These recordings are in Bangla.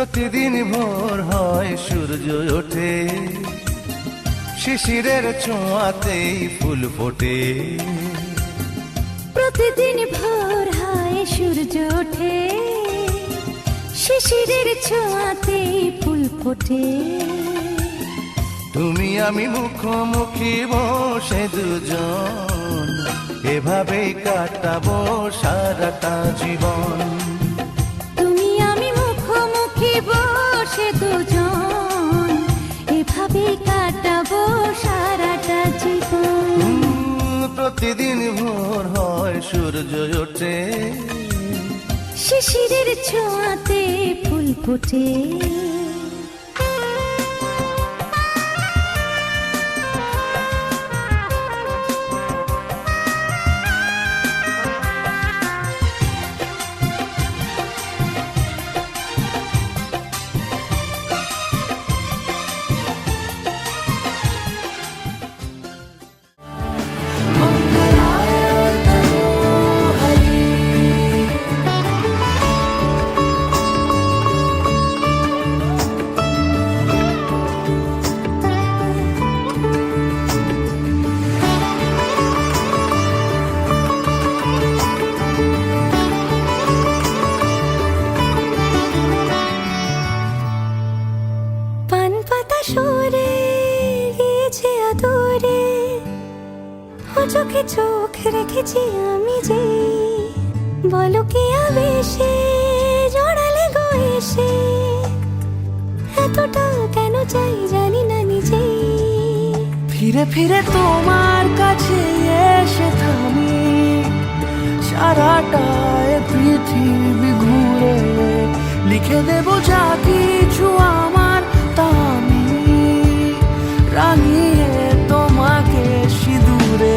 প্রতিদিন ভোর হয় সূর্য ওঠে, শিশিরের ছোঁয়াতেই ফুল ফোটে। প্রতিদিন ভোর হয় সূর্য ওঠে, শিশিরের ছোঁয়াতেই ফুল ফোটে। তুমি আমি মুখোমুখি বসে দুজন, এভাবেই কাটাবো সারাটা জীবন। তুমি আমি মুখোমুখি বসে দুজন, এভাবেই কাটাবো সারাটা জীবন। প্রতিদিন ভোর হয় সূর্য ওঠে, শিশিরের ছোঁয়াতে ফুল ফোটে। চোখে চোখ রেখেছি আমি যে, বলো কি আবেশে জড়ালে গো এসে, এতটা কেন চাই জানি না নিজে। ফিরে ফিরে তোমার কাছে এসে থামি, সারাটা পৃথিবী ঘুরে লিখে দেব যা কিছু আমার, তা আমি রাঙিয়ে তোমাকে সিঁদুরে।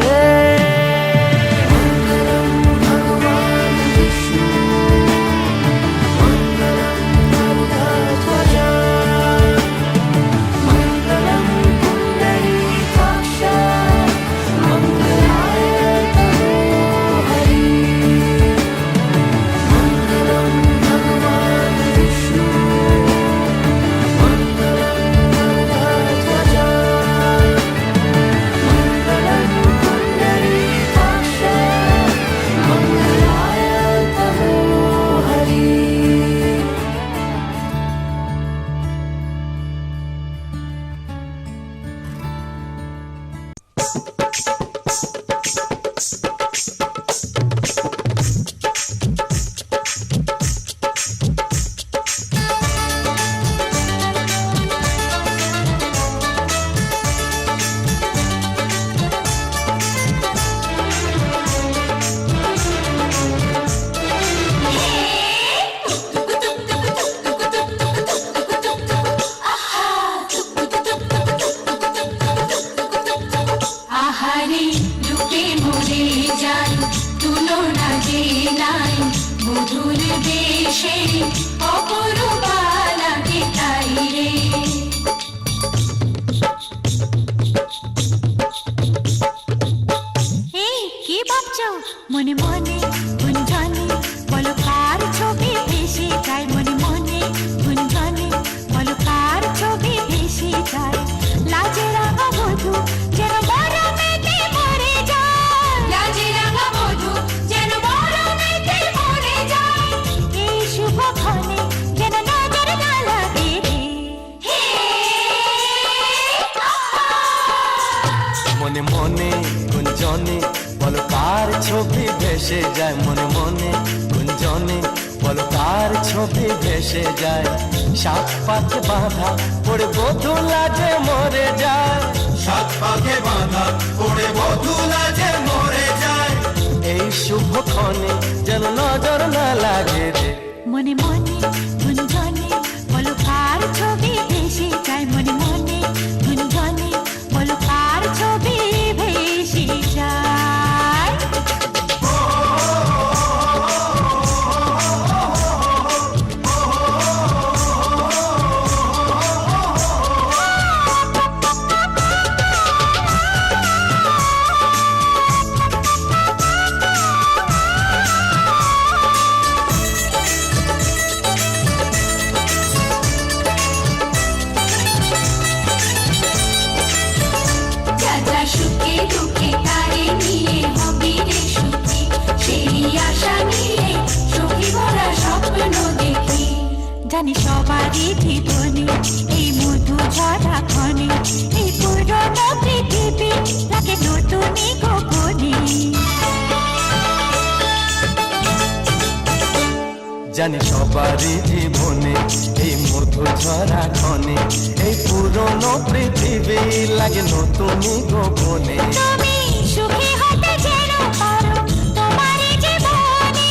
মনে মনে গুঞ্জনে বলো কার ছবি ভেসে যায়, মনে মনে গুঞ্জনে বলো কার ছবি ভেসে যায়। লাজে রাঙা মধু যেন গরমেতে মরে যায়, লাজে রাঙা মধু যেন গরমেতে মরে যায়। এই শুভক্ষণে যেন নজর না লাগে রে। মনে মনে গুঞ্জনে বলো কার ছবি ভেসে যায়, মনে মনে গুঞ্জনে বলো কার ছবি ভেসে যায়। সাত পাকে বাঁধা পড়ে বধূ লাজে মরে যায়, সাত পাকে বাঁধা পড়ে বধূ লাজে মরে যায়। এই শুভক্ষণে যেন নজর না লাগে রে। মনে মনে গুঞ্জনে বলো কার ছবি ভেসে যায়, মনে মনে গুঞ্জনে বলো কার ছবি ভেসে যায়। জানি সবারই জীবনে এই মধু ঝরা ক্ষণে এই পুরনো পৃথিবী লাগে নতুনই গোপনে। জানি সবারই জীবনে এই মধু ঝরা ক্ষণে এই পুরনো পৃথিবী লাগে নতুনই গোপনে। তুমি সুখী হতে যেন পারো তোমারই জীবনে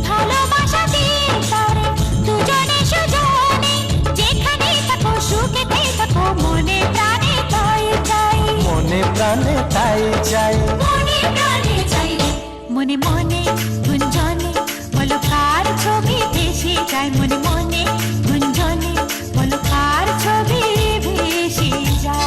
ভালোবাসা দিয়ে করে দুজনে সুজনে যেখানে থাকো সুখেতে থাকো মনে প্রাণে তাই চাই মনে প্রাণে তাই চাই মনে প্রাণে চাই মনে মনে গুঞ্জনে বলো কার ছবি ভেসে যায় মনে মনে গুঞ্জনে বলো কার ছবি ভেসে যায়।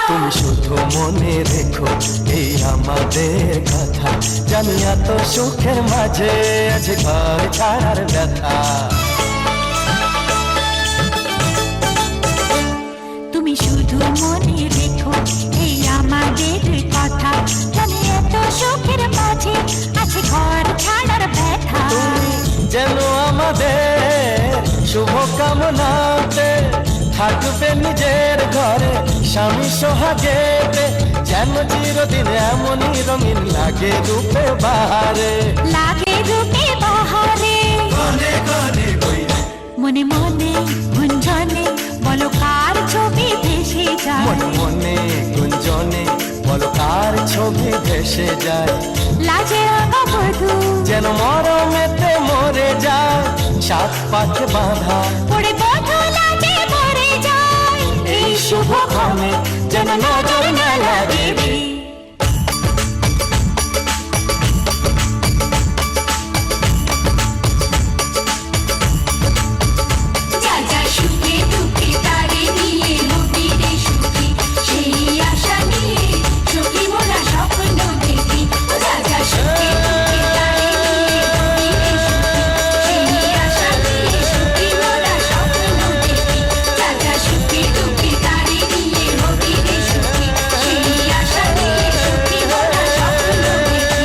তুমি শুধু মনে রেখো এই আমাদের কথা জানি এত সুখের মাঝে আছে ঘর ছাড়ার ব্যথা। তুমি শুধু মনে রেখো এই আমাদের কথা জানি এত সুখের মাঝে আছে ঘর ছাড়ার ব্যথা। তুমি যেন আমাদের শুভ কামনাতে থাকবে নিজের ঘরে স্বামী সোহাগেতে যেন চিরদিন এমনই রঙিন লাগে রূপে বাহারে লাগে রূপে বাহারে গনে গনে বইরে মনে মনে গুঞ্জনে বলো কার ছবি ভেসে যায় মনে মনে গুঞ্জনে বলো কার ছবি ভেসে যায় লাজে রাঙা বধূ যেন মরমেতে মরে যায় সাত পাকে বাঁধা পড়ে বধূ লাজে মরে যায় এই শুভ ক্ষণে যেন নজর না লাগে যা যা সুখে দুঃখে তারে নিয়ে নবীরে সুখী সেই আশা নিয়ে সুখী মোরা স্বপ্ন দেখি যা যা সুখে দুঃখে তারে নিয়ে নবীরে সুখী সেই আশা নিয়ে সুখী মোরা স্বপ্ন দেখি যা যা সুখে দুঃখে তারে নিয়ে নবীরে সুখী সেই আশা নিয়ে সুখী মোরা স্বপ্ন দেখি।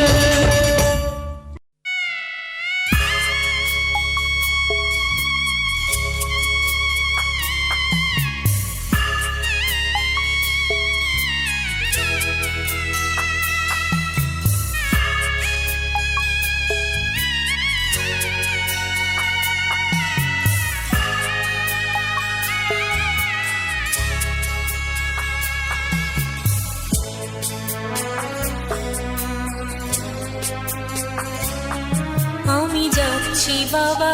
আমি যাচ্ছি বাবা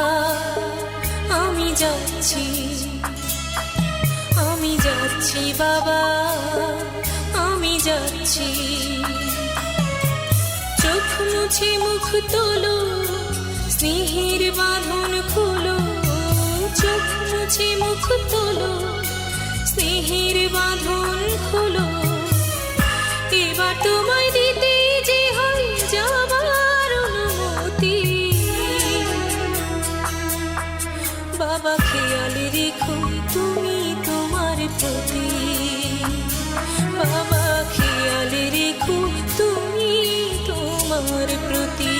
আমি যাচ্ছি আমি যাচ্ছি বাবা আমি যাচ্ছি চোখ মুছে মুখ তোলো স্নেহের বাঁধন খুলো চোখ মুছে মুখ তোলো স্নেহের বাঁধন খুলো এবার তোমায় দিতে যে হয় যাবার অনুমতি বাবা খেয়াল রেখো তুমি তোমার প্রতি বাবা খেয়াল রেখো তুমি তোমার প্রতি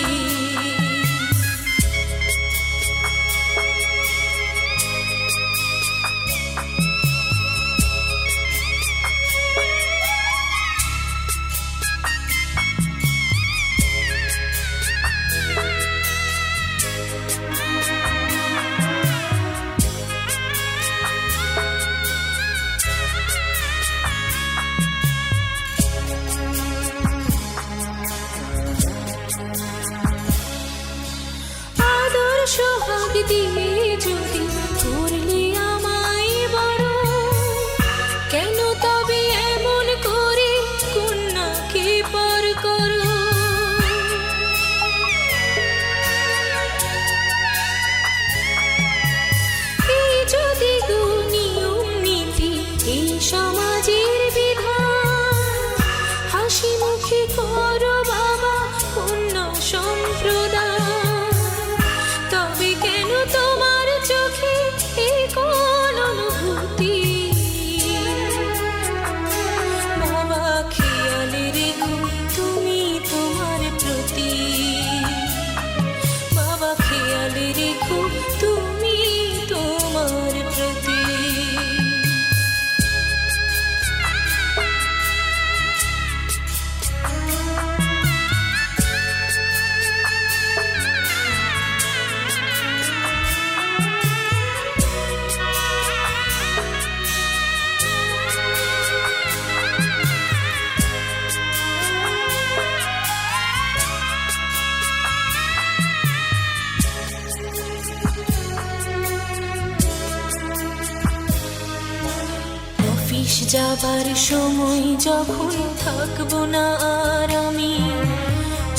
যাবার সময় যখন থাকবো না আর আমি,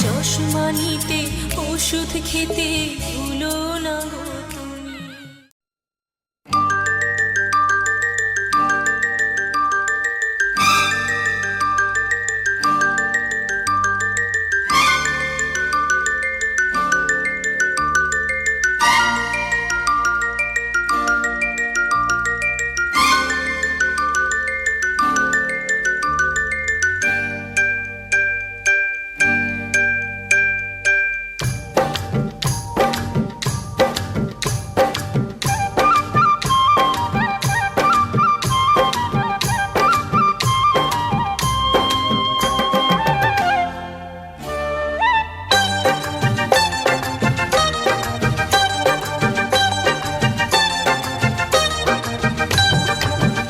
চশমা নিতে ওষুধ খেতে ভুলো না গো তুমি।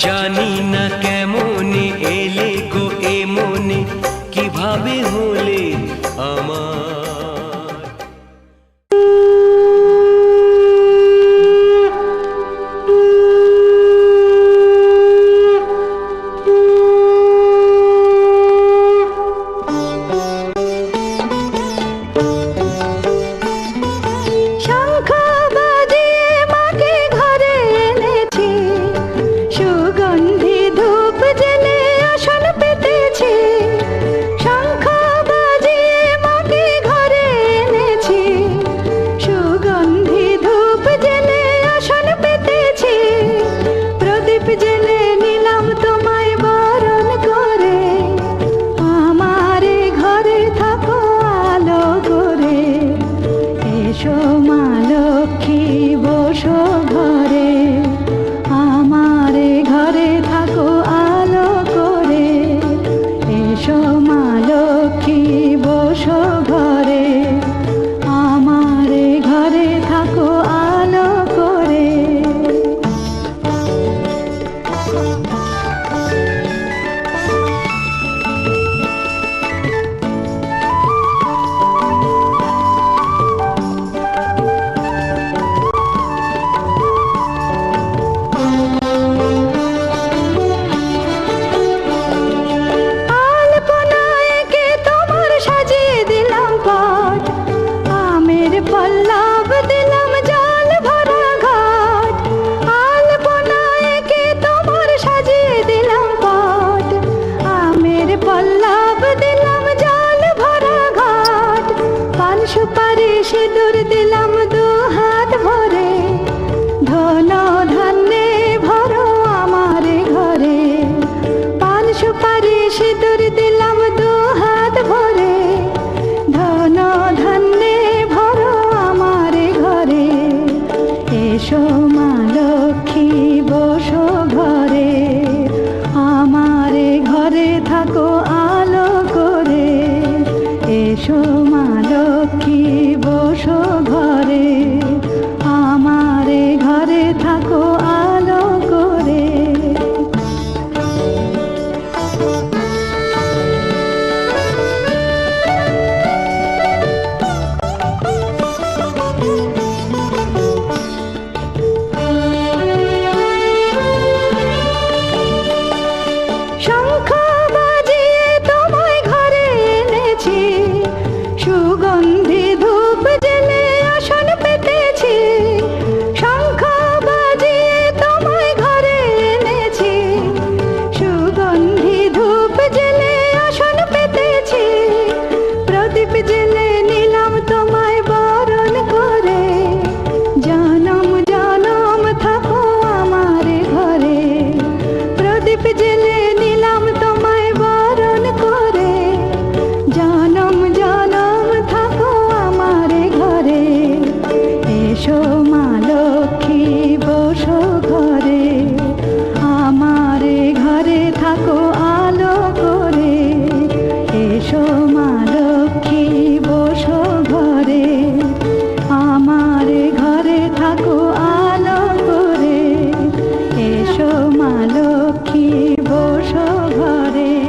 জানি না কেমনে এলে গো এ মনে, কিভাবে হলে আমার